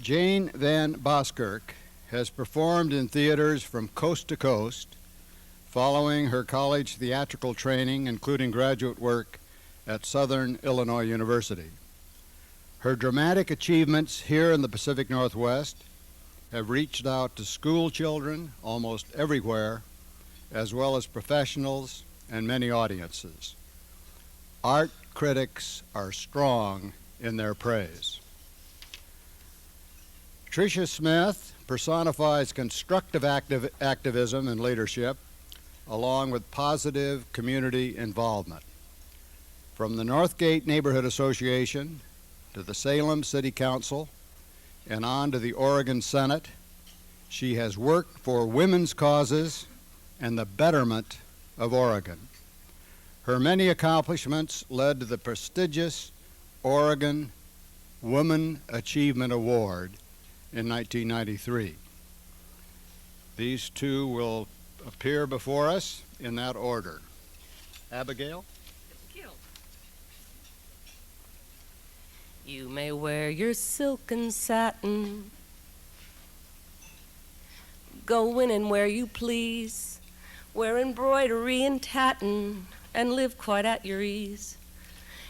Jane Van Boskirk has performed in theaters from coast to coast, following her college theatrical training, including graduate work at Southern Illinois University. Her dramatic achievements here in the Pacific Northwest have reached out to school children almost everywhere, as well as professionals and many audiences. Art critics are strong in their praise. Tricia Smith personifies constructive activism and leadership, along with positive community involvement. From the Northgate Neighborhood Association to the Salem City Council and on to the Oregon Senate, she has worked for women's causes and the betterment of Oregon. Her many accomplishments led to the prestigious Oregon Woman Achievement Award in 1993. These two will appear before us in that order. Abigail? Thank you. You may wear your silk and satin, go in and where you please, wear embroidery and tatting, and live quite at your ease.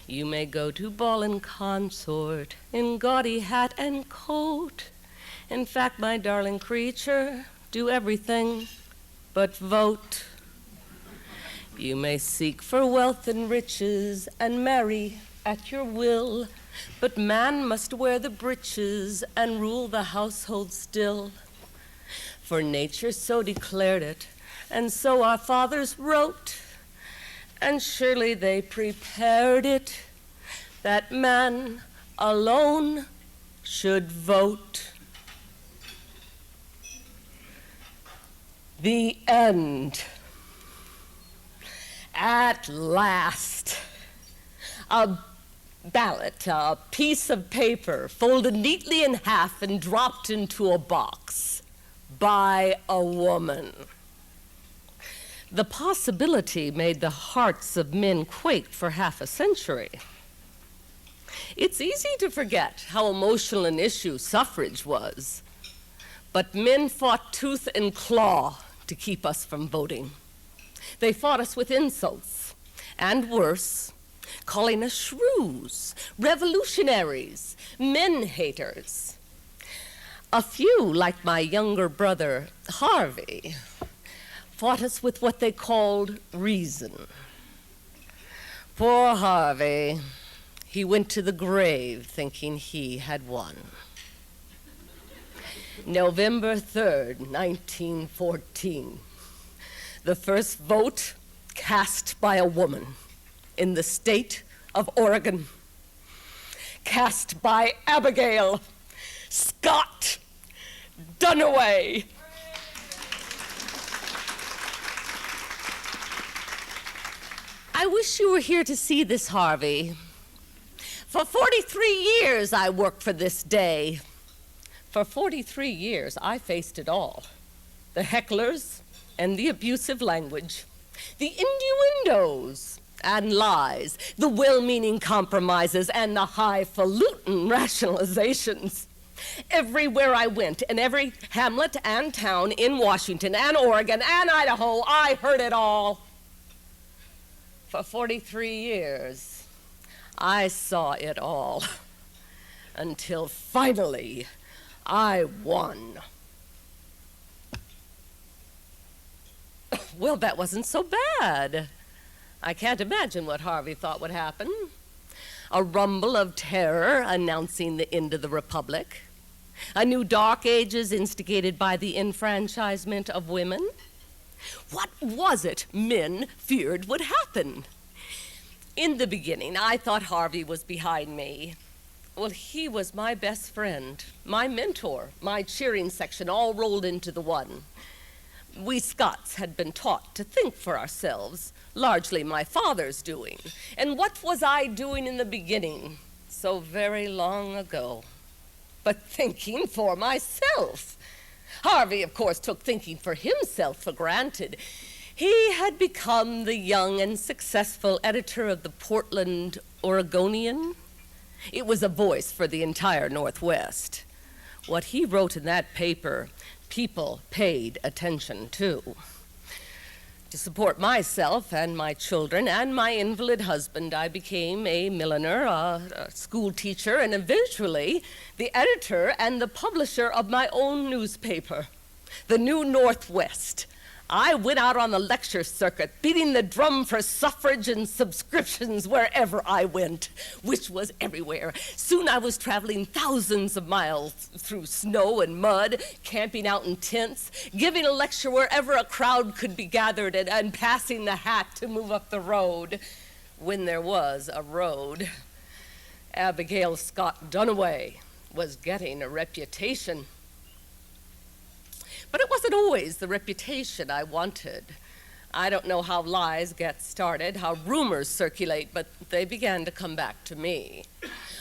You may go to ball and consort in gaudy hat and coat. In fact, my darling creature, do everything but vote. You may seek for wealth and riches and marry at your will, but man must wear the breeches and rule the household still. For nature so declared it, and so our fathers wrote, and surely they prepared it, that man alone should vote. The end. At last. A ballot, a piece of paper folded neatly in half and dropped into a box by a woman. The possibility made the hearts of men quake for half a century. It's easy to forget how emotional an issue suffrage was, but men fought tooth and claw to keep us from voting. They fought us with insults, and worse, calling us shrews, revolutionaries, men-haters. A few, like my younger brother, Harvey, fought us with what they called reason. Poor Harvey, he went to the grave thinking he had won. November 3rd, 1914, the first vote cast by a woman in the state of Oregon, cast by Abigail Scott Duniway. I wish you were here to see this, Harvey. For 43 years I worked for this day. For 43 years, I faced it all. The hecklers and the abusive language, the innuendos and lies, the well-meaning compromises and the highfalutin rationalizations. Everywhere I went, in every hamlet and town in Washington and Oregon and Idaho, I heard it all. For 43 years, I saw it all, until finally, I won. Well, that wasn't so bad. I can't imagine what Harvey thought would happen. A rumble of terror announcing the end of the Republic. A new dark ages instigated by the enfranchisement of women. What was it men feared would happen? In the beginning, I thought Harvey was behind me. Well, he was my best friend, my mentor, my cheering section, all rolled into the one. We Scots had been taught to think for ourselves, largely my father's doing. And what was I doing in the beginning, so very long ago? But thinking for myself. Harvey, of course, took thinking for himself for granted. He had become the young and successful editor of the Portland Oregonian. It was a voice for the entire Northwest. What he wrote in that paper, people paid attention to. To support myself and my children and my invalid husband, I became a milliner, a school teacher, and eventually the editor and the publisher of my own newspaper, the New Northwest. I went out on the lecture circuit, beating the drum for suffrage and subscriptions wherever I went, which was everywhere. Soon I was traveling thousands of miles through snow and mud, camping out in tents, giving a lecture wherever a crowd could be gathered, and passing the hat to move up the road, when there was a road. Abigail Scott Duniway was getting a reputation. But it wasn't always the reputation I wanted. I don't know how lies get started, how rumors circulate, but they began to come back to me.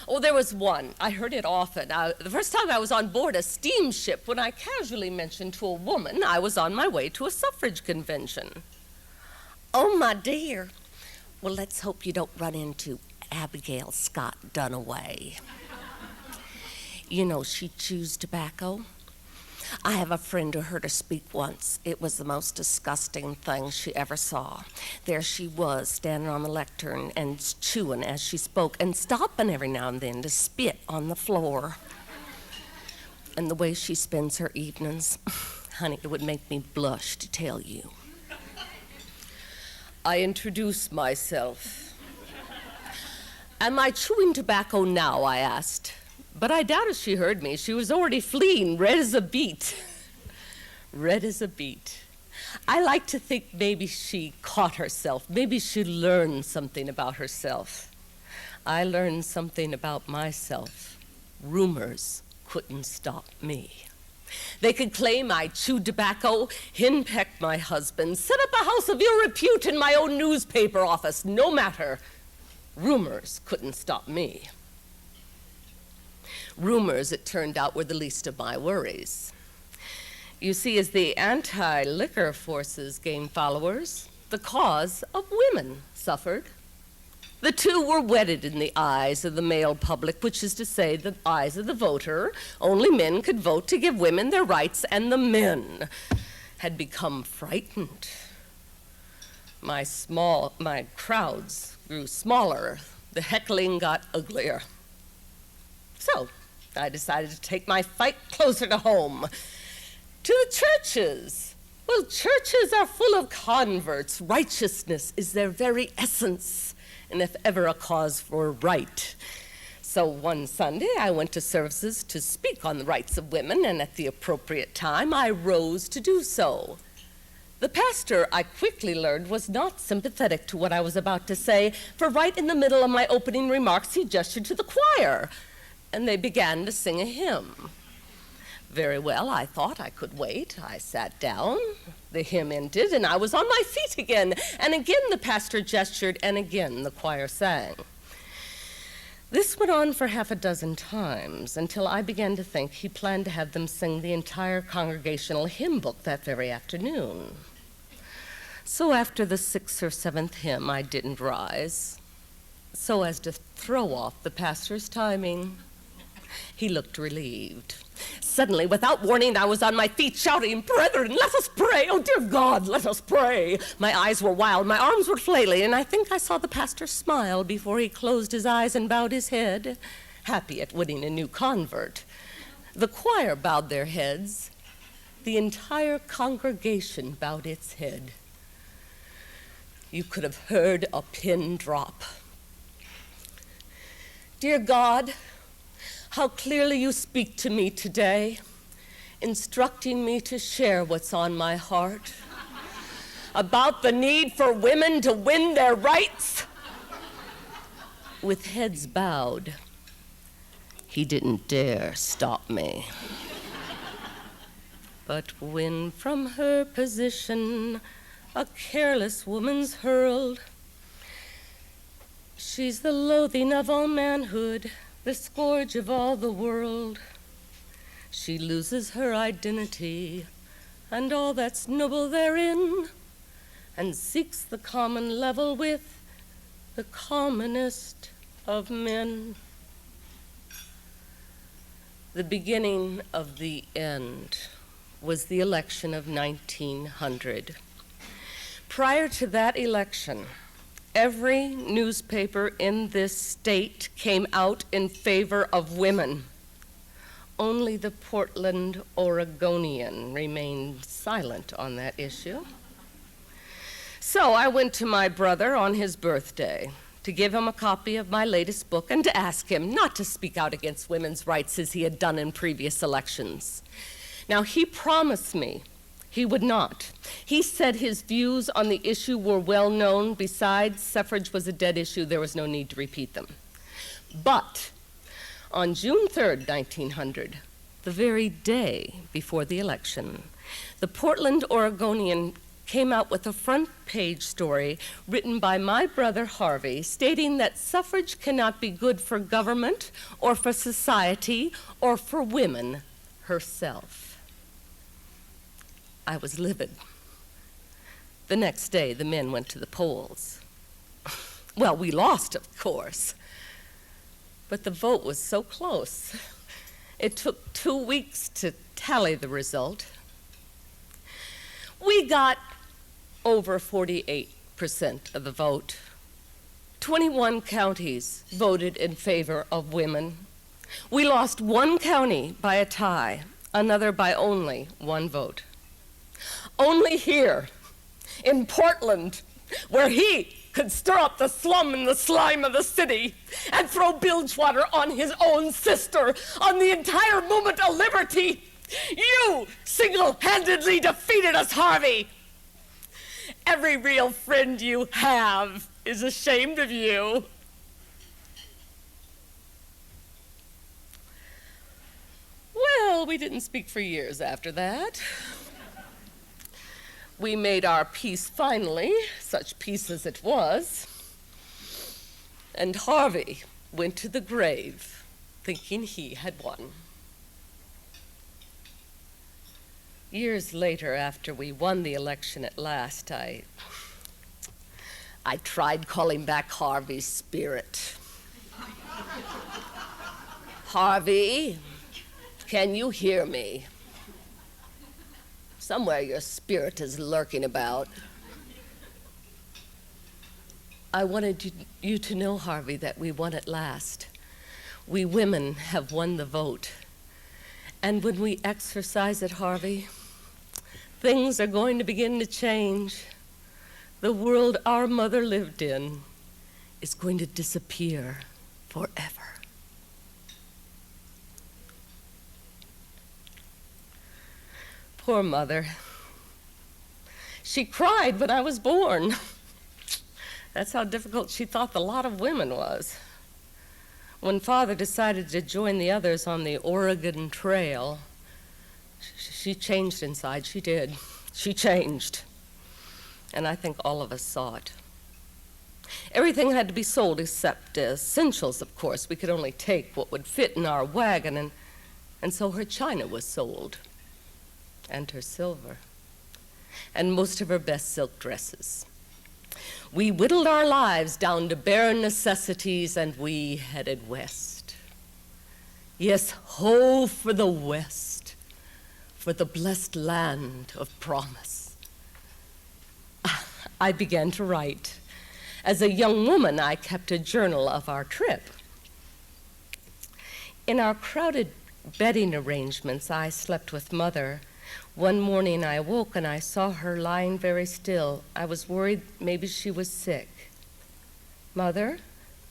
Oh, there was one. I heard it often. The first time I was on board a steamship, when I casually mentioned to a woman I was on my way to a suffrage convention. "Oh, my dear. Well, let's hope you don't run into Abigail Scott Duniway. You know, she chews tobacco. I have a friend who heard her speak once. It was the most disgusting thing she ever saw. There she was, standing on the lectern and chewing as she spoke and stopping every now and then to spit on the floor. And the way she spends her evenings, honey, it would make me blush to tell you." I introduced myself. "Am I chewing tobacco now?" I asked. But I doubt if she heard me. She was already fleeing, red as a beet. Red as a beet. I like to think maybe she caught herself. Maybe she learned something about herself. I learned something about myself. Rumors couldn't stop me. They could claim I chewed tobacco, henpecked my husband, set up a house of ill repute in my own newspaper office. No matter. Rumors couldn't stop me. Rumors, it turned out, were the least of my worries. You see, as the anti-liquor forces gained followers, the cause of women suffered. The two were wedded in the eyes of the male public, which is to say, the eyes of the voter. Only men could vote to give women their rights, and the men had become frightened. My crowds grew smaller. The heckling got uglier. So I decided to take my fight closer to home, to the churches. Well, churches are full of converts. Righteousness is their very essence, and if ever a cause for right. So one Sunday, I went to services to speak on the rights of women, and at the appropriate time, I rose to do so. The pastor, I quickly learned, was not sympathetic to what I was about to say, for right in the middle of my opening remarks, he gestured to the choir, and they began to sing a hymn. Very well, I thought I could wait. I sat down, the hymn ended, and I was on my feet again. And again the pastor gestured, and again the choir sang. This went on for half a dozen times, until I began to think he planned to have them sing the entire congregational hymn book that very afternoon. So after the 6th or 7th hymn, I didn't rise, so as to throw off the pastor's timing. He looked relieved. Suddenly, without warning, I was on my feet shouting, "Brethren, let us pray! Oh, dear God, let us pray!" My eyes were wild, my arms were flailing, and I think I saw the pastor smile before he closed his eyes and bowed his head, happy at winning a new convert. The choir bowed their heads. The entire congregation bowed its head. You could have heard a pin drop. Dear God, how clearly you speak to me today, instructing me to share what's on my heart about the need for women to win their rights. With heads bowed, he didn't dare stop me. But when from her position a careless woman's hurled, she's the loathing of all manhood, the scourge of all the world. She loses her identity and all that's noble therein, and seeks the common level with the commonest of men. The beginning of the end was the election of 1900. Prior to that election, every newspaper in this state came out in favor of women. Only the Portland Oregonian remained silent on that issue. So I went to my brother on his birthday to give him a copy of my latest book and to ask him not to speak out against women's rights as he had done in previous elections. Now, he promised me he would not. He said his views on the issue were well known. Besides, suffrage was a dead issue. There was no need to repeat them. But on June 3rd, 1900, the very day before the election, the Portland Oregonian came out with a front page story written by my brother Harvey stating that suffrage cannot be good for government or for society or for women herself. I was livid. The next day, the men went to the polls. Well, we lost, of course, but the vote was so close. It took 2 weeks to tally the result. We got over 48% of the vote. 21 counties voted in favor of women. We lost one county by a tie, another by only one vote. Only here, in Portland, where he could stir up the slum and the slime of the city and throw bilge water on his own sister, on the entire movement of liberty, you single-handedly defeated us, Harvey. Every real friend you have is ashamed of you. Well, we didn't speak for years after that. We made our peace finally, such peace as it was, and Harvey went to the grave thinking he had won. Years later, after we won the election at last, I tried calling back Harvey's spirit. Harvey, can you hear me? Somewhere your spirit is lurking about. I wanted you to know, Harvey, that we won at last. We women have won the vote. And when we exercise it, Harvey, things are going to begin to change. The world our mother lived in is going to disappear forever. Poor mother. She cried when I was born. That's how difficult she thought the lot of women was. When Father decided to join the others on the Oregon Trail, she changed inside. She did. She changed. And I think all of us saw it. Everything had to be sold except essentials, of course. We could only take what would fit in our wagon, and so her china was sold, and her silver, and most of her best silk dresses. We whittled our lives down to bare necessities, and we headed west. Yes, ho for the west, for the blessed land of promise. I began to write. As a young woman, I kept a journal of our trip. In our crowded bedding arrangements, I slept with Mother. One morning I awoke and I saw her lying very still. I was worried maybe she was sick. Mother,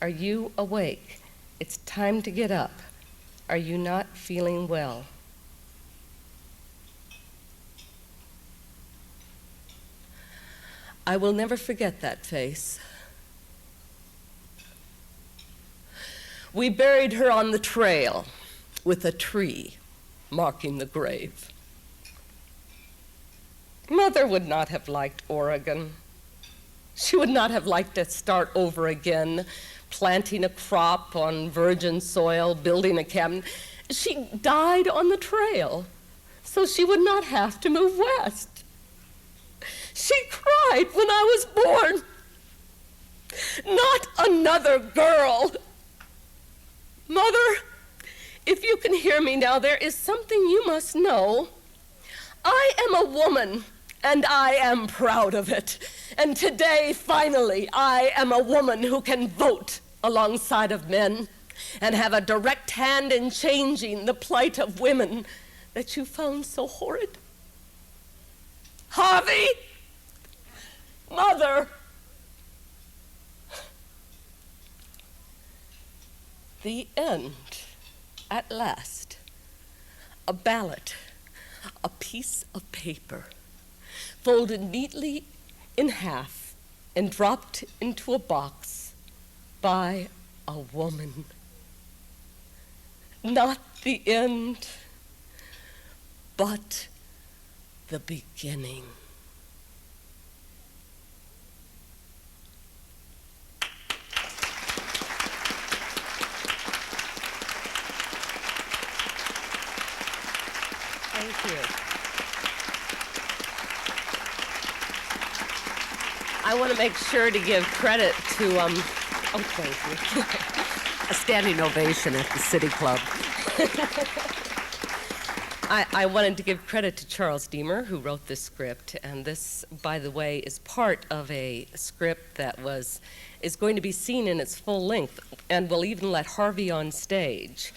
are you awake? It's time to get up. Are you not feeling well? I will never forget that face. We buried her on the trail with a tree marking the grave. Mother would not have liked Oregon. She would not have liked to start over again, planting a crop on virgin soil, building a cabin. She died on the trail, so she would not have to move west. She cried when I was born. Not another girl. Mother, if you can hear me now, there is something you must know. I am a woman, and I am proud of it. And today, finally, I am a woman who can vote alongside of men and have a direct hand in changing the plight of women that you found so horrid. Harvey! Mother! The end, at last. A ballot, a piece of paper, folded neatly in half and dropped into a box by a woman. Not the end, but the beginning. Thank you. I want to make sure to give credit to, thank you. A standing ovation at the City Club. I wanted to give credit to Charles Deemer, who wrote this script, and this, by the way, is part of a script that is going to be seen in its full length, and we'll even let Harvey on stage.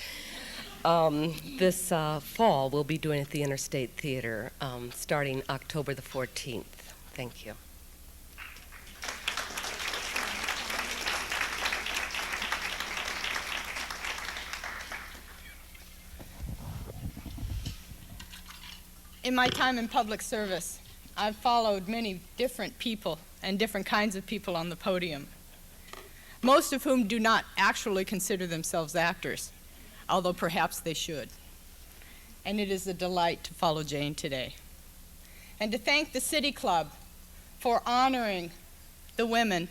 This fall, we'll be doing it at the Interstate Theater, starting October the 14th. Thank you. In my time in public service, I've followed many different people and different kinds of people on the podium, most of whom do not actually consider themselves actors, although perhaps they should. And it is a delight to follow Jane today. And to thank the City Club for honoring the women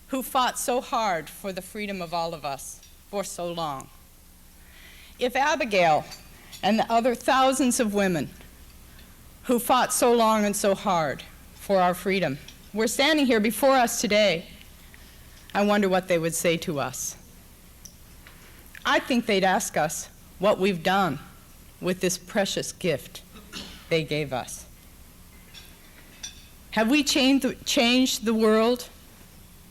who fought so hard for the freedom of all of us for so long. If Abigail and the other thousands of women who fought so long and so hard for our freedom were standing here before us today, I wonder what they would say to us. I think they'd ask us what we've done with this precious gift they gave us. Have we changed the world,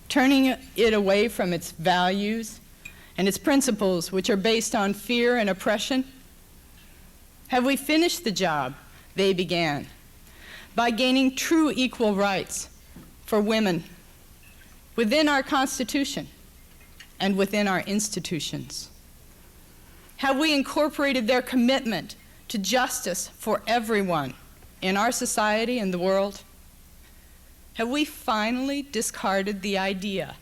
turning it away from its values and its principles, which are based on fear and oppression? Have we finished the job they began by gaining true equal rights for women within our Constitution and within our institutions? Have we incorporated their commitment to justice for everyone in our society and the world? Have we finally discarded the idea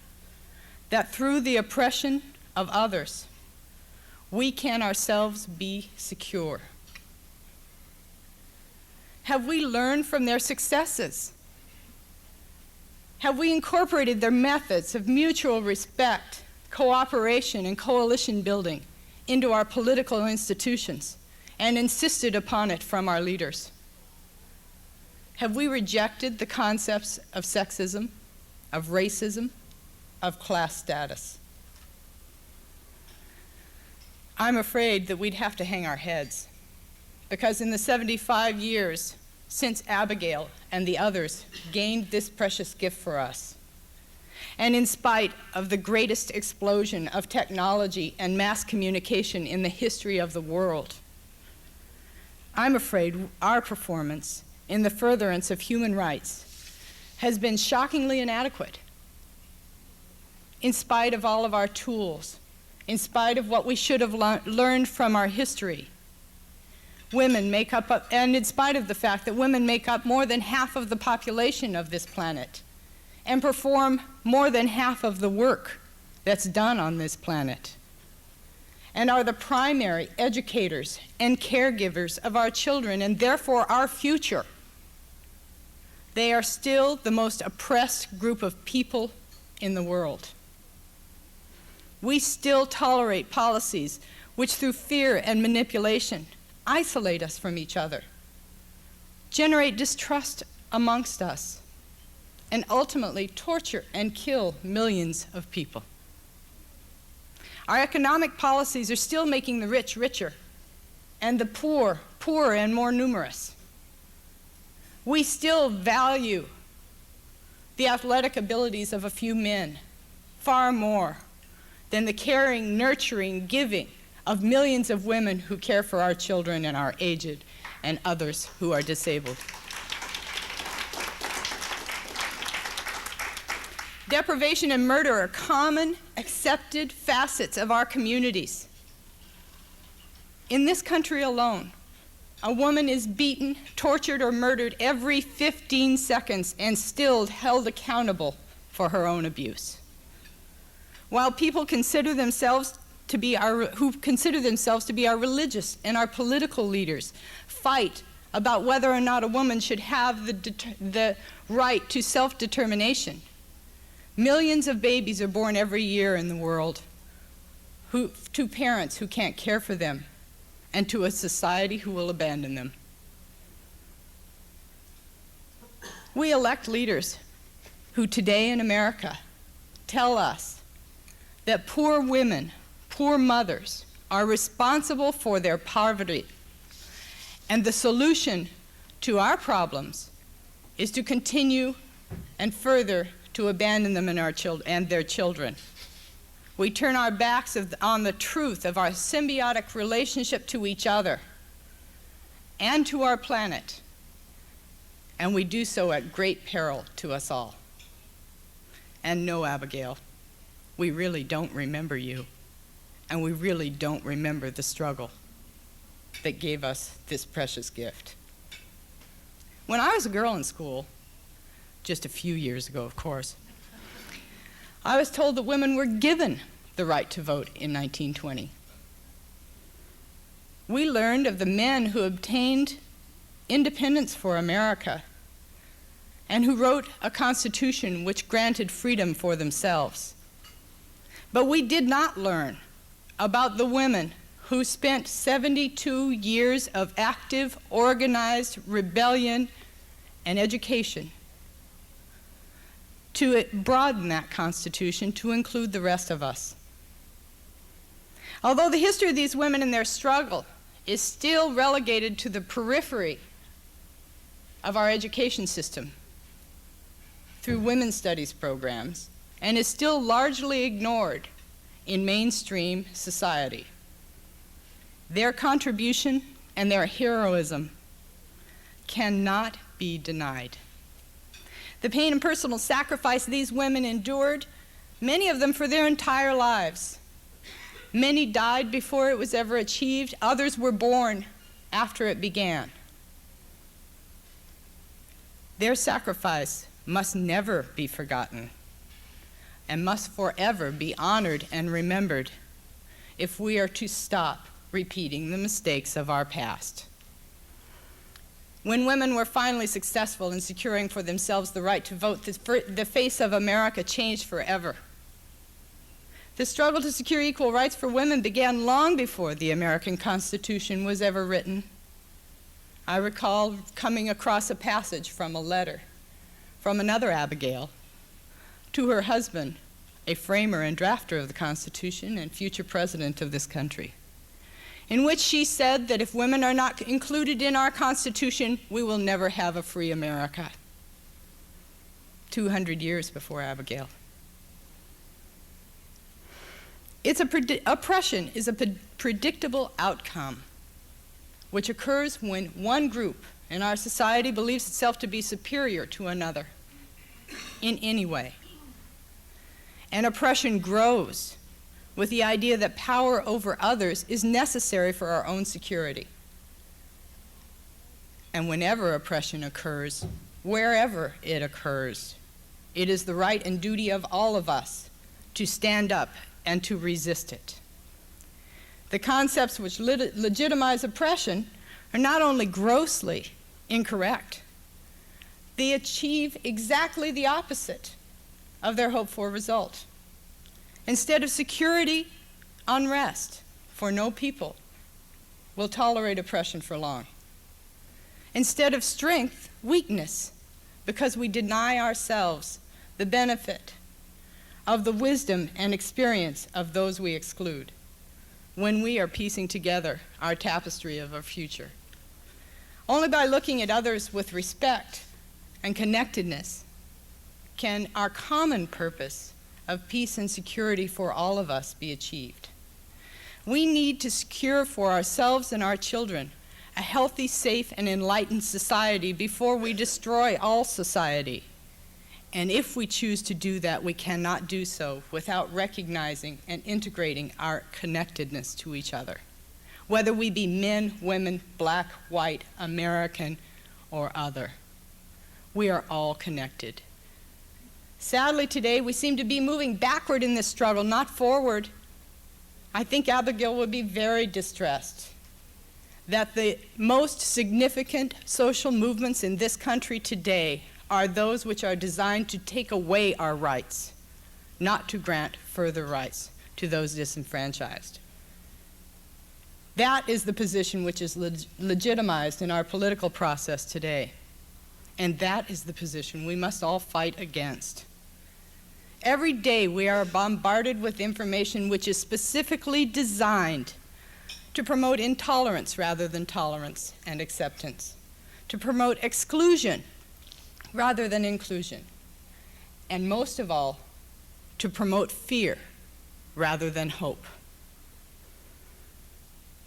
that through the oppression of others, we can ourselves be secure? Have we learned from their successes? Have we incorporated their methods of mutual respect, cooperation, and coalition building into our political institutions and insisted upon it from our leaders? Have we rejected the concepts of sexism, of racism, of class status? I'm afraid that we'd have to hang our heads, because in the 75 years since Abigail and the others gained this precious gift for us, and in spite of the greatest explosion of technology and mass communication in the history of the world, I'm afraid our performance in the furtherance of human rights has been shockingly inadequate. In spite of all of our tools, in spite of what we should have learned from our history, women make up, and in spite of the fact that women make up more than half of the population of this planet and perform more than half of the work that's done on this planet, and are the primary educators and caregivers of our children and therefore our future, they are still the most oppressed group of people in the world. We still tolerate policies which, through fear and manipulation, isolate us from each other, generate distrust amongst us, and ultimately torture and kill millions of people. Our economic policies are still making the rich richer and the poor poorer and more numerous. We still value the athletic abilities of a few men far more than the caring, nurturing, giving of millions of women who care for our children and our aged and others who are disabled. Deprivation and murder are common, accepted facets of our communities. In this country alone, a woman is beaten, tortured, or murdered every 15 seconds and still held accountable for her own abuse. While people consider themselves to be who consider themselves to be our religious and our political leaders fight about whether or not a woman should have the right to self-determination, millions of babies are born every year in the world to parents who can't care for them and to a society who will abandon them. We elect leaders who today in America tell us that poor women, poor mothers, are responsible for their poverty, and the solution to our problems is to continue and further to abandon them and their children. We turn our backs on the truth of our symbiotic relationship to each other and to our planet, and we do so at great peril to us all. And no, Abigail, we really don't remember you, and we really don't remember the struggle that gave us this precious gift. When I was a girl in school, just a few years ago, of course, I was told that women were given the right to vote in 1920. We learned of the men who obtained independence for America and who wrote a constitution which granted freedom for themselves. But we did not learn about the women who spent 72 years of active, organized rebellion and education to broaden that Constitution to include the rest of us. Although the history of these women and their struggle is still relegated to the periphery of our education system through women's studies programs and is still largely ignored in mainstream society, their contribution and their heroism cannot be denied. The pain and personal sacrifice these women endured, many of them for their entire lives. Many died before it was ever achieved. Others were born after it began. Their sacrifice must never be forgotten and must forever be honored and remembered if we are to stop repeating the mistakes of our past. When women were finally successful in securing for themselves the right to vote, the face of America changed forever. The struggle to secure equal rights for women began long before the American Constitution was ever written. I recall coming across a passage from a letter from another Abigail to her husband, a framer and drafter of the Constitution and future president of this country, in which she said that if women are not included in our Constitution, we will never have a free America. 200 years before Abigail. Oppression is a predictable outcome which occurs when one group in our society believes itself to be superior to another in any way. And oppression grows with the idea that power over others is necessary for our own security. And whenever oppression occurs, wherever it occurs, it is the right and duty of all of us to stand up and to resist it. The concepts which legitimize oppression are not only grossly incorrect, they achieve exactly the opposite of their hoped-for result. Instead of security, unrest, for no people will tolerate oppression for long. Instead of strength, weakness, because we deny ourselves the benefit of the wisdom and experience of those we exclude when we are piecing together our tapestry of our future. Only by looking at others with respect and connectedness can our common purpose of peace and security for all of us be achieved. We need to secure for ourselves and our children a healthy, safe, and enlightened society before we destroy all society. And if we choose to do that, we cannot do so without recognizing and integrating our connectedness to each other. Whether we be men, women, black, white, American, or other, we are all connected. Sadly, today we seem to be moving backward in this struggle, not forward. I think Abigail would be very distressed that the most significant social movements in this country today are those which are designed to take away our rights, not to grant further rights to those disenfranchised. That is the position which is legitimized in our political process today. And that is the position we must all fight against. Every day we are bombarded with information which is specifically designed to promote intolerance rather than tolerance and acceptance, to promote exclusion rather than inclusion, and most of all, to promote fear rather than hope.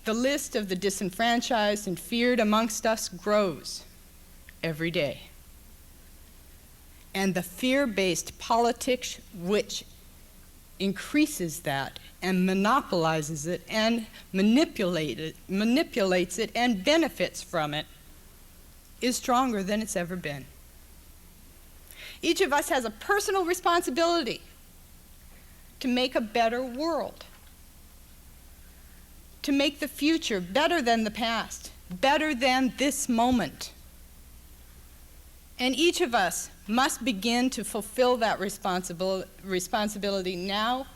The list of the disenfranchised and feared amongst us grows every day. And the fear-based politics which increases that and monopolizes it and manipulates it and benefits from it is stronger than it's ever been. Each of us has a personal responsibility to make a better world, to make the future better than the past, better than this moment. And each of us must begin to fulfill that responsibility now,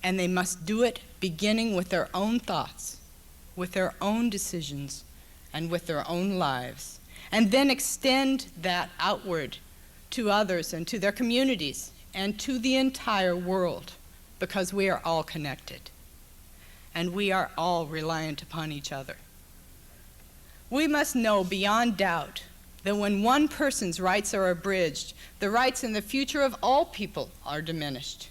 and they must do it beginning with their own thoughts, with their own decisions, and with their own lives, and then extend that outward to others and to their communities and to the entire world, because we are all connected and we are all reliant upon each other. We must know beyond doubt that when one person's rights are abridged, the rights and the future of all people are diminished.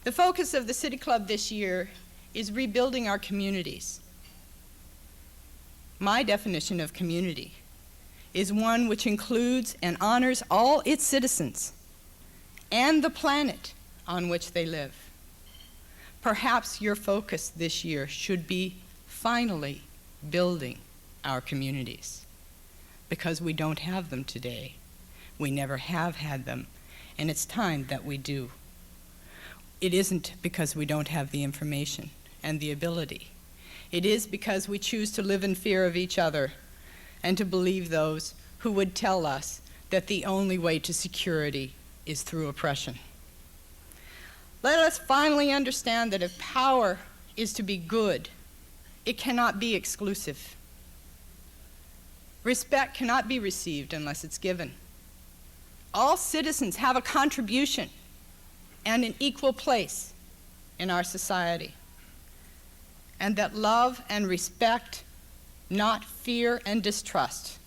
The focus of the City Club this year is rebuilding our communities. My definition of community is one which includes and honors all its citizens and the planet on which they live. Perhaps your focus this year should be finally building our communities, because we don't have them today. We never have had them, and it's time that we do. It isn't because we don't have the information and the ability. It is because we choose to live in fear of each other and to believe those who would tell us that the only way to security is through oppression. Let us finally understand that if power is to be good, it cannot be exclusive. Respect cannot be received unless it's given. All citizens have a contribution and an equal place in our society, and that love and respect, not fear and distrust,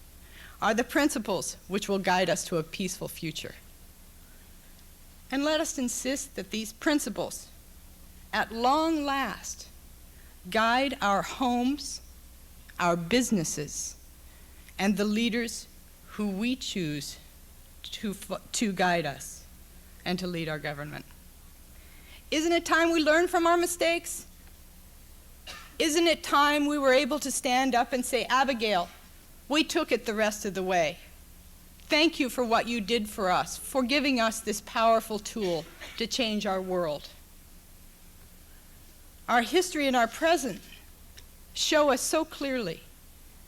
are the principles which will guide us to a peaceful future. And let us insist that these principles, at long last, guide our homes, our businesses, and the leaders who we choose to guide us and to lead our government. Isn't it time we learn from our mistakes? Isn't it time we were able to stand up and say, Abigail, we took it the rest of the way. Thank you for what you did for us, for giving us this powerful tool to change our world. Our history and our present show us so clearly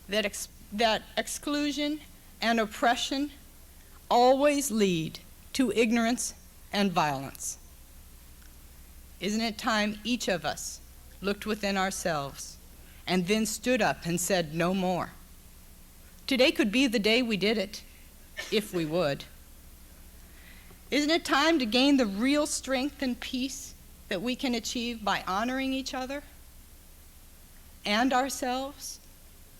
that exclusion and oppression always lead to ignorance and violence. Isn't it time each of us looked within ourselves and then stood up and said no more? Today could be the day we did it, if we would. Isn't it time to gain the real strength and peace that we can achieve by honoring each other and ourselves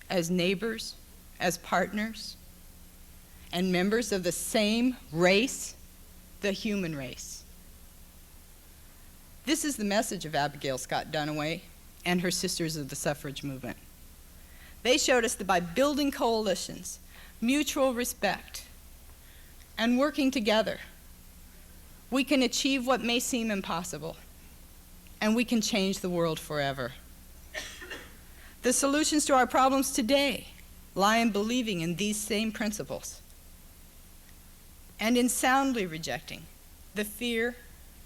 as neighbors, as partners, and members of the same race, the human race? This is the message of Abigail Scott Duniway and her sisters of the suffrage movement. They showed us that by building coalitions, mutual respect, and working together, we can achieve what may seem impossible, and we can change the world forever. The solutions to our problems today lie in believing in these same principles and in soundly rejecting the fear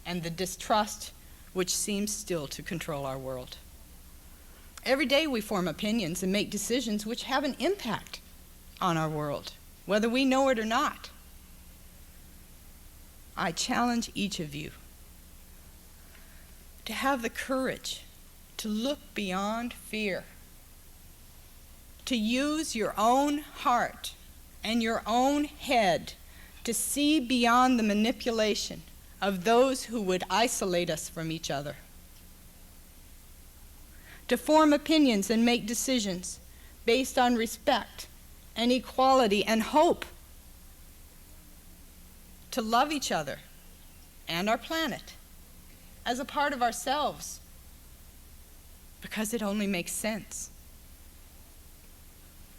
and the distrust which seems still to control our world. Every day we form opinions and make decisions which have an impact on our world, whether we know it or not. I challenge each of you to have the courage to look beyond fear, to use your own heart and your own head to see beyond the manipulation of those who would isolate us from each other, to form opinions and make decisions based on respect and equality and hope, to love each other and our planet as a part of ourselves, because it only makes sense,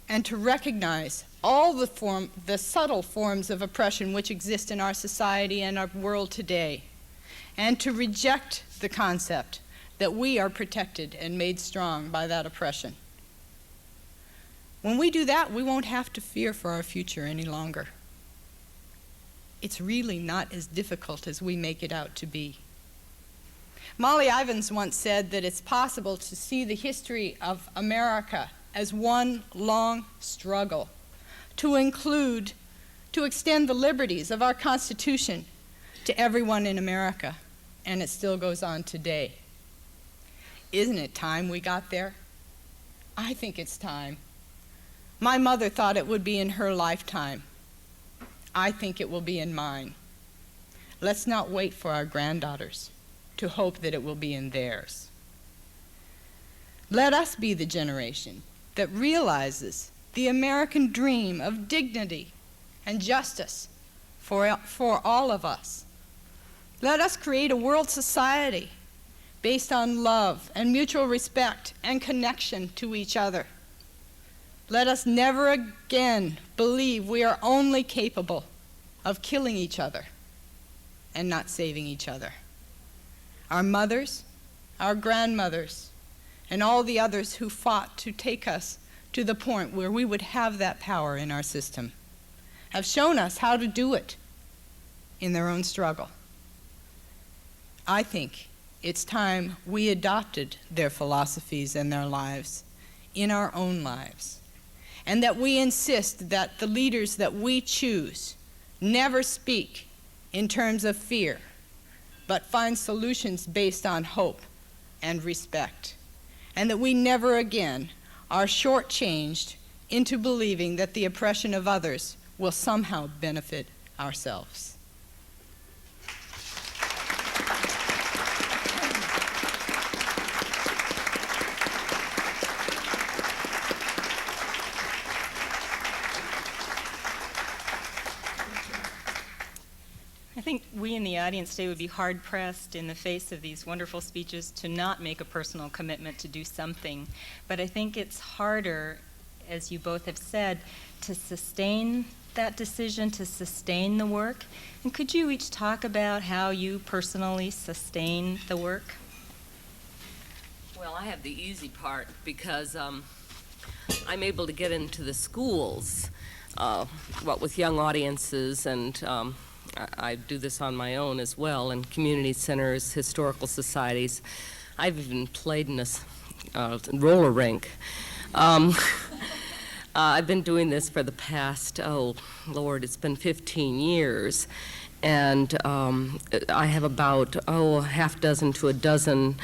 and to recognize all the subtle forms of oppression which exist in our society and our world today, and to reject the concept that we are protected and made strong by that oppression. When we do that, we won't have to fear for our future any longer. It's really not as difficult as we make it out to be. Molly Ivins once said that it's possible to see the history of America as one long struggle to extend the liberties of our Constitution to everyone in America, and it still goes on today. Isn't it time we got there? I think it's time. My mother thought it would be in her lifetime. I think it will be in mine. Let's not wait for our granddaughters to hope that it will be in theirs. Let us be the generation that realizes the American dream of dignity and justice for all of us. Let us create a world society based on love and mutual respect and connection to each other. Let us never again believe we are only capable of killing each other and not saving each other. Our mothers, our grandmothers, and all the others who fought to take us to the point where we would have that power in our system have shown us how to do it in their own struggle. I think it's time we adopted their philosophies and their lives in our own lives, and that we insist that the leaders that we choose never speak in terms of fear, but find solutions based on hope and respect, and that we never again are shortchanged into believing that the oppression of others will somehow benefit ourselves. I think we in the audience today would be hard-pressed in the face of these wonderful speeches to not make a personal commitment to do something. But I think it's harder, as you both have said, to sustain that decision, to sustain the work. And could you each talk about how you personally sustain the work? Well, I have the easy part because I'm able to get into the schools, with young audiences, and I do this on my own as well, in community centers, historical societies. I've even played in a roller rink. I've been doing this for the past, it's been 15 years. And I have about, half dozen to a dozen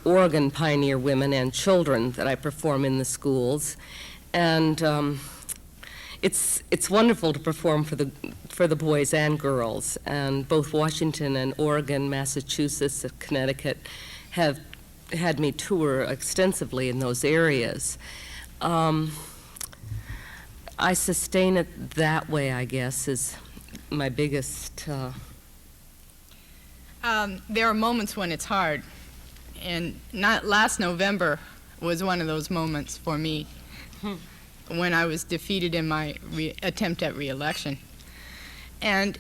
Oregon pioneer women and children that I perform in the schools. And it's wonderful to perform for the boys and girls, and both Washington and Oregon, Massachusetts, and Connecticut have had me tour extensively in those areas. I sustain it that way, I guess, is my biggest. There are moments when it's hard, and not last November was one of those moments for me when I was defeated in my attempt at re-election. And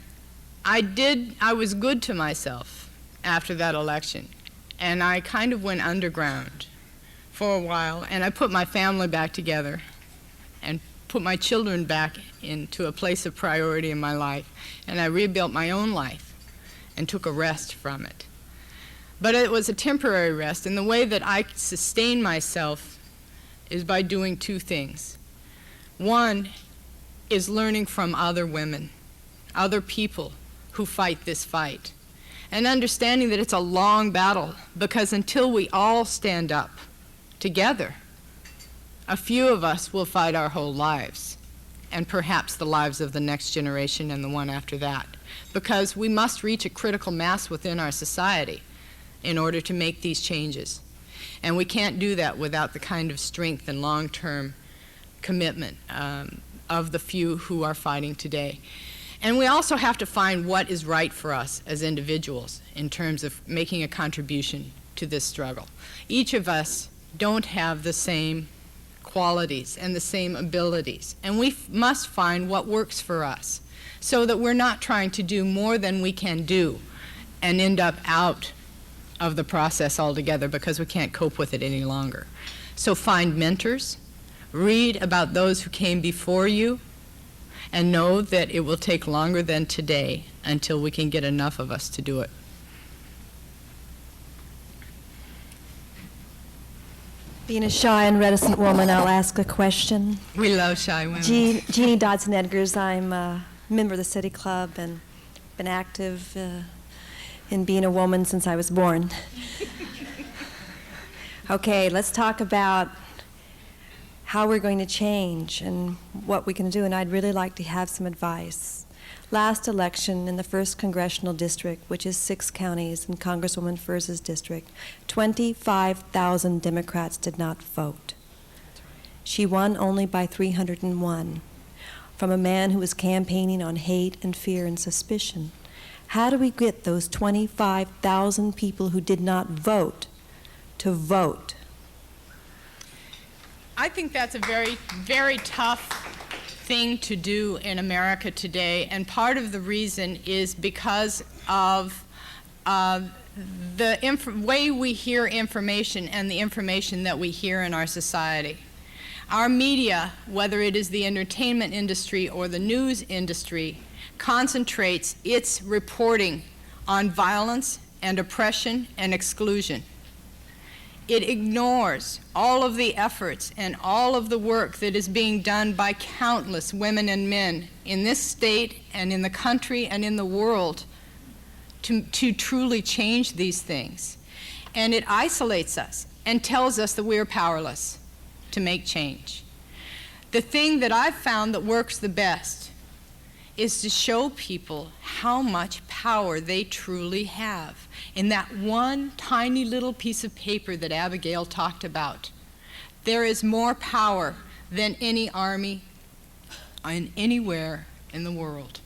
I was good to myself after that election, and I kind of went underground for a while, and I put my family back together and put my children back into a place of priority in my life, and I rebuilt my own life and took a rest from it. But it was a temporary rest, and the way that I sustain myself is by doing two things. One is learning from other women, other people who fight this fight, and understanding that it's a long battle, because until we all stand up together, a few of us will fight our whole lives, and perhaps the lives of the next generation and the one after that, because we must reach a critical mass within our society in order to make these changes. And we can't do that without the kind of strength and long-term commitment of the few who are fighting today. And we also have to find what is right for us as individuals in terms of making a contribution to this struggle. Each of us don't have the same qualities and the same abilities, and we must find what works for us so that we're not trying to do more than we can do and end up out of the process altogether because we can't cope with it any longer. So find mentors, read about those who came before you, and know that it will take longer than today until we can get enough of us to do it. Being a shy and reticent woman, I'll ask a question. We love shy women. Jeannie Dodson-Edgars, I'm a member of the City Club and been active in being a woman since I was born. Okay, let's talk about how we're going to change and what we can do, and I'd really like to have some advice. Last election in the 1st Congressional District, which is 6 counties in Congresswoman Furz's district, 25,000 Democrats did not vote. She won only by 301 from a man who was campaigning on hate and fear and suspicion. How do we get those 25,000 people who did not vote to vote? I think that's a very, very tough thing to do in America today, and part of the reason is because of the way we hear information and the information that we hear in our society. Our media, whether it is the entertainment industry or the news industry, concentrates its reporting on violence and oppression and exclusion. It ignores all of the efforts and all of the work that is being done by countless women and men in this state and in the country and in the world to truly change these things. And it isolates us and tells us that we are powerless to make change. The thing that I've found that works the best is to show people how much power they truly have. In that one tiny little piece of paper that Abigail talked about, there is more power than any army anywhere in the world.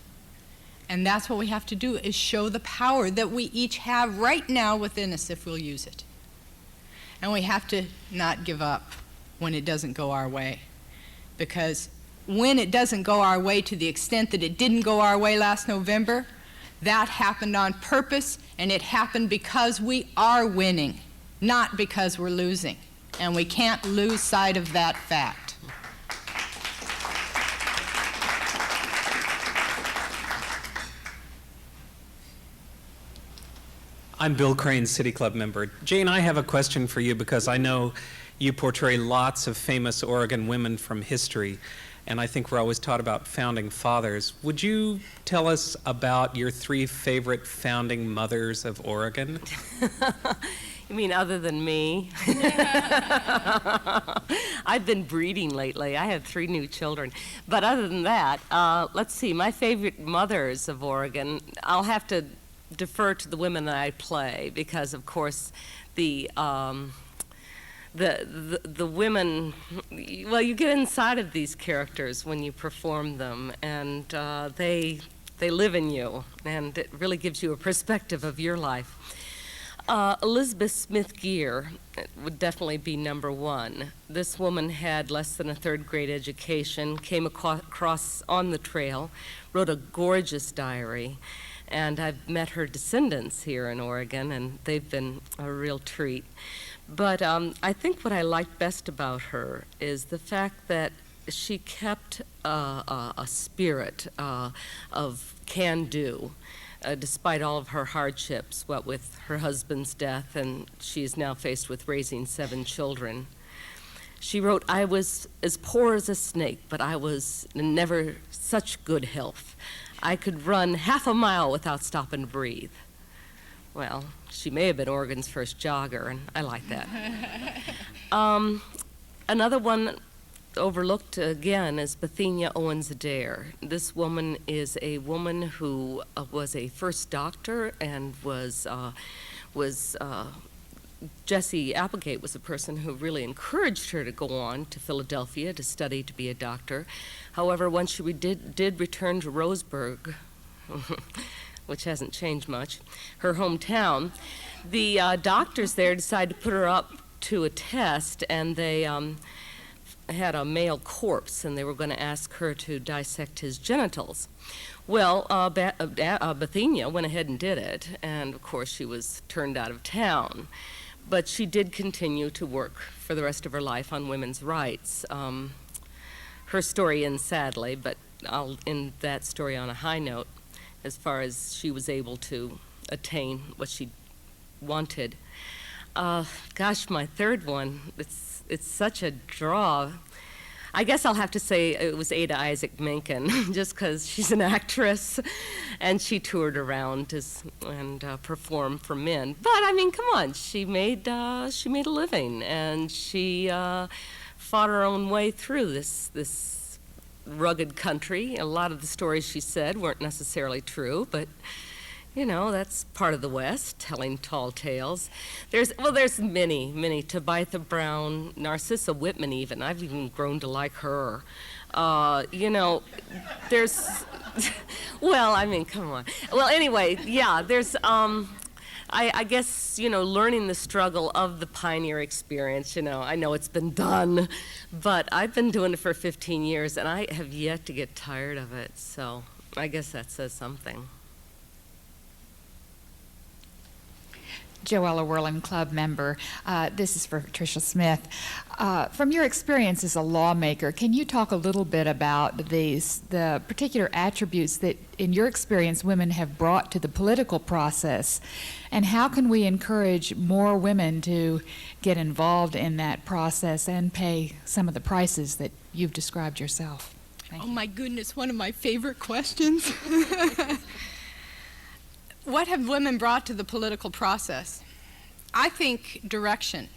And that's what we have to do, is show the power that we each have right now within us if we'll use it. And we have to not give up when it doesn't go our way, because when it doesn't go our way to the extent that it didn't go our way last November, that happened on purpose, and it happened because we are winning, not because we're losing. And we can't lose sight of that fact. I'm Bill Crane, City Club member. Jane, I have a question for you because I know you portray lots of famous Oregon women from history. and I think we're always taught about founding fathers. Would you tell us about your 3 favorite founding mothers of Oregon? You mean other than me? I've been breeding lately. I have 3 new children. But other than that, let's see, my favorite mothers of Oregon, I'll have to defer to the women that I play because, of course, the women, well, you get inside of these characters when you perform them, and they live in you, and it really gives you a perspective of your life. Elizabeth Smith Geer would definitely be number 1. This woman had less than a 3rd grade education, came across on the trail, wrote a gorgeous diary, and I've met her descendants here in Oregon, and they've been a real treat. But I think what I like best about her is the fact that she kept a spirit of can-do. Despite all of her hardships, what with her husband's death, and she is now faced with raising 7 children. She wrote, "I was as poor as a snake, but I was never such good health. I could run half a mile without stopping to breathe." Well, she may have been Oregon's first jogger, and I like that. Another one overlooked again is Bethenia Owens Adair. This woman is a woman who was a first doctor and was Jessie Applegate was a person who really encouraged her to go on to Philadelphia to study to be a doctor. However, when she did return to Roseburg, which hasn't changed much, her hometown, the doctors there decided to put her up to a test, and they had a male corpse, and they were going to ask her to dissect his genitals. Well, Bethenia went ahead and did it, and of course she was turned out of town. But she did continue to work for the rest of her life on women's rights. Her story ends sadly, but I'll end that story on a high note as far as she was able to attain what she wanted. Gosh, my 3rd one, it's such a draw. I guess I'll have to say it was Ada Isaac Menken, just because she's an actress, and she toured around and performed for men. But I mean, come on, she made a living, and she fought her own way through this rugged country. A lot of the stories she said weren't necessarily true, but you know, that's part of the West, telling tall tales. There's many. Tabitha Brown, Narcissa Whitman even. I've even grown to like her. You know, there's, well, I mean, come on. Well, anyway, yeah, there's, I guess, you know, learning the struggle of the pioneer experience, you know, I know it's been done, but I've been doing it for 15 years, and I have yet to get tired of it, so I guess that says something. Joella Whirling Club member. This is for Tricia Smith. From your experience as a lawmaker, can you talk a little bit about the particular attributes that, in your experience, women have brought to the political process, and how can we encourage more women to get involved in that process and pay some of the prices that you've described yourself? Thank you. Oh my goodness, one of my favorite questions. What have women brought to the political process? I think direction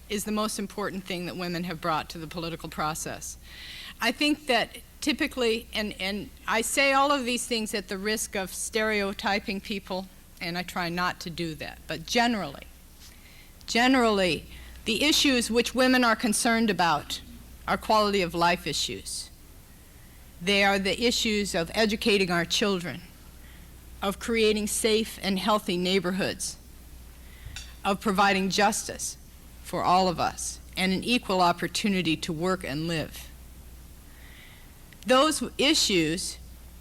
is the most important thing that women have brought to the political process. I think that typically, and I say all of these things at the risk of stereotyping people, and I try not to do that, but generally, the issues which women are concerned about are quality of life issues. They are the issues of educating our children, of creating safe and healthy neighborhoods, of providing justice for all of us, and an equal opportunity to work and live. Those issues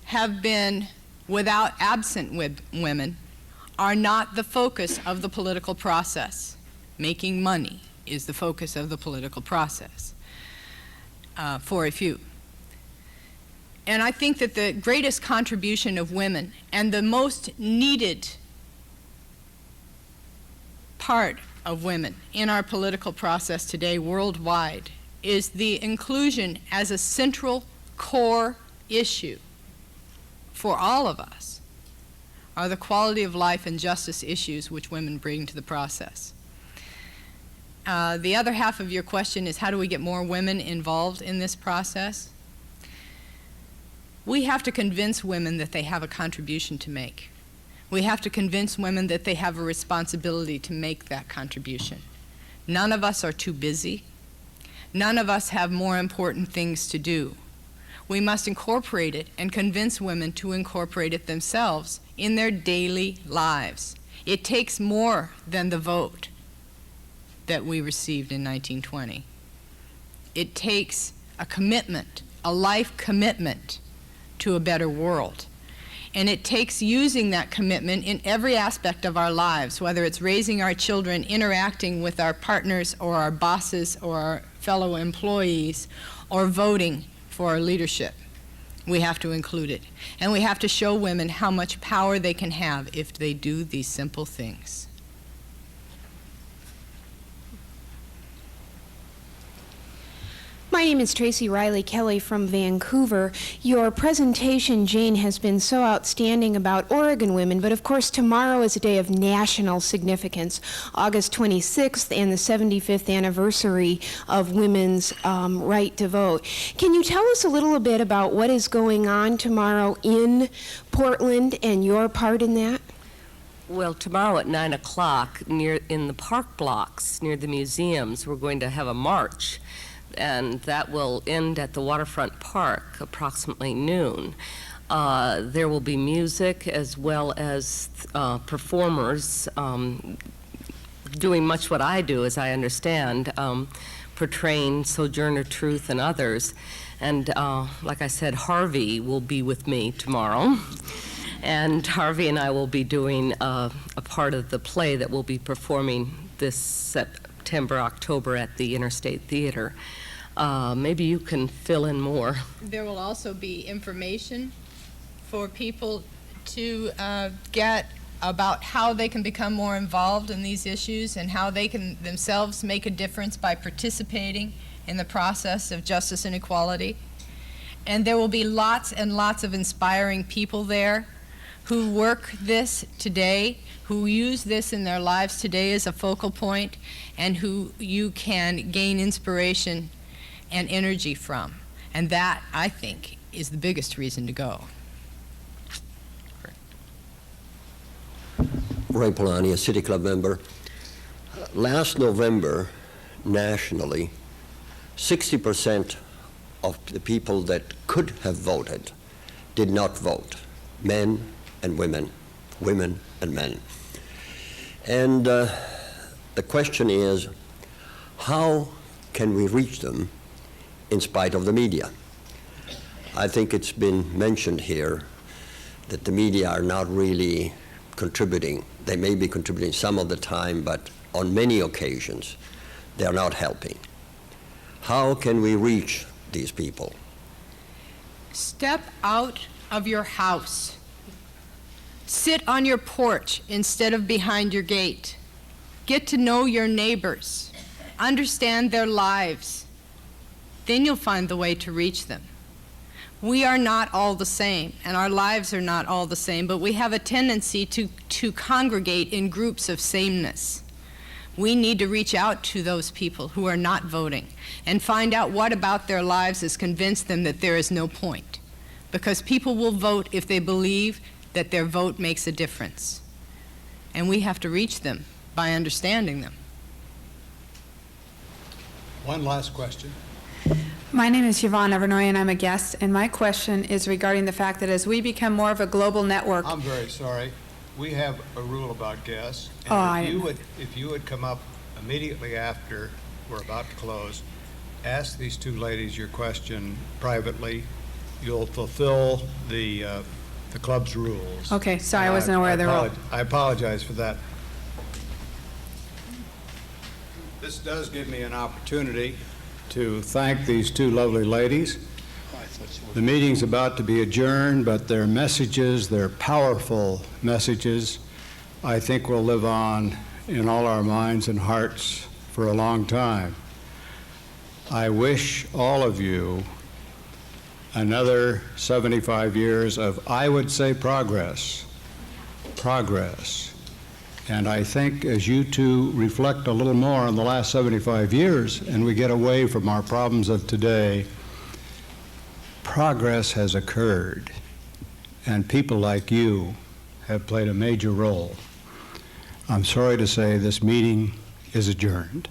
have been, without absent women, are not the focus of the political process. Making money is the focus of the political process for a few. And I think that the greatest contribution of women and the most needed part of women in our political process today worldwide is the inclusion as a central core issue for all of us are the quality of life and justice issues which women bring to the process. The other half of your question is, how do we get more women involved in this process? We have to convince women that they have a contribution to make. We have to convince women that they have a responsibility to make that contribution. None of us are too busy. None of us have more important things to do. We must incorporate it and convince women to incorporate it themselves in their daily lives. It takes more than the vote that we received in 1920. It takes a commitment, a life commitment to a better world. And it takes using that commitment in every aspect of our lives, whether it's raising our children, interacting with our partners or our bosses or our fellow employees, or voting for our leadership. We have to include it. And we have to show women how much power they can have if they do these simple things. My name is Tracy Riley Kelly from Vancouver. Your presentation, Jane, has been so outstanding about Oregon women, but of course tomorrow is a day of national significance, August 26th and the 75th anniversary of women's right to vote. Can you tell us a little bit about what is going on tomorrow in Portland and your part in that? Well, tomorrow at 9 o'clock in the park blocks near the museums, we're going to have a march, and that will end at the waterfront park approximately noon. There will be music as well as performers doing much what I do, as I understand, portraying Sojourner Truth and others. And like I said, Harvey will be with me tomorrow. And Harvey and I will be doing a part of the play that we'll be performing this September, October at the Interstate Theater. Maybe you can fill in more. There will also be information for people to get about how they can become more involved in these issues and how they can themselves make a difference by participating in the process of justice and equality. And there will be lots and lots of inspiring people there who work this today, who use this in their lives today as a focal point, and who you can gain inspiration and energy from. And that, I think, is the biggest reason to go. Ray Polani, a City Club member. Last November, nationally, 60% of the people that could have voted did not vote. Men and women, women and men. And the question is, how can we reach them in spite of the media? I think it's been mentioned here that the media are not really contributing. They may be contributing some of the time, but on many occasions, they are not helping. How can we reach these people? Step out of your house. Sit on your porch instead of behind your gate. Get to know your neighbors. Understand their lives. Then you'll find the way to reach them. We are not all the same, and our lives are not all the same, but we have a tendency to congregate in groups of sameness. We need to reach out to those people who are not voting and find out what about their lives has convinced them that there is no point. Because people will vote if they believe that their vote makes a difference. And we have to reach them by understanding them. One last question. My name is Yvonne Evernoy, and I'm a guest, and my question is regarding the fact that as we become more of a global network... I'm very sorry. We have a rule about guests. And if you would come up immediately after we're about to close, ask these two ladies your question privately. You'll fulfill the club's rules. Okay, sorry, I wasn't aware of the rule. I apologize for that. This does give me an opportunity to thank these two lovely ladies. The meeting's about to be adjourned, but their messages, their powerful messages, I think will live on in all our minds and hearts for a long time. I wish all of you another 75 years of, I would say, progress. And I think as you two reflect a little more on the last 75 years and we get away from our problems of today, progress has occurred, and people like you have played a major role. I'm sorry to say this meeting is adjourned.